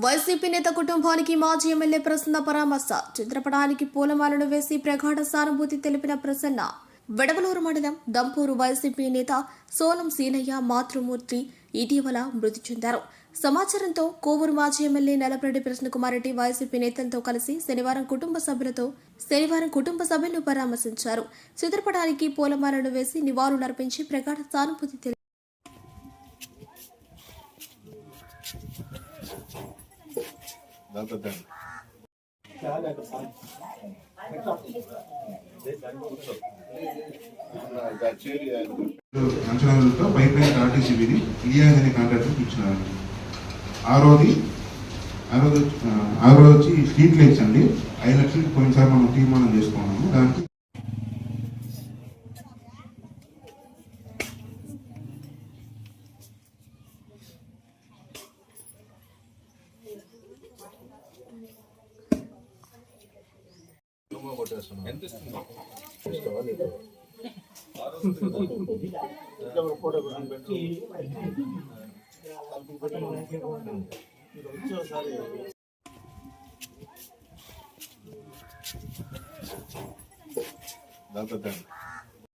YCP నేత కుటుంబానికి మాజీ ఎమ్మెల్యే ప్రసన్న పరామర్శ. చిత్రపటానికి పూలమాలను వేసి ప్రగాఢ సానుభూతి తెలిపిన ప్రసన్న. వెడవలూరు మండలం దంపూరు వైసీపీ నేత సోనం సీనయ్య మాతృమూర్తి ఇటీవల మృతి చెందారు. సమాచారంతో కోవూరు మాజీ ఎమ్మెల్యే నల్లపరెడ్డి ప్రసన్నకుమార్ రెడ్డి వైసీపీ నేతలతో కలిసి శనివారం కుటుంబ సభ్యులను పరామర్శించారు. చిత్రపటానికి పూలమాలను వేసి నివాళులర్పించి ప్రగాఢ సానుభూతి తెలిపారు. అంచనాలతో పైప్ లైన్ ఆర్టీసీబీని ఇలియాజ్ అనే కాంట్రాక్టర్ ఇచ్చినారు. ఆ రోజు వచ్చి స్ట్రీట్ లైట్స్ అండి 5 లక్షలకి పోయినసారి మనం తీర్మానం చేసుకున్నాము. దానికి ఎంత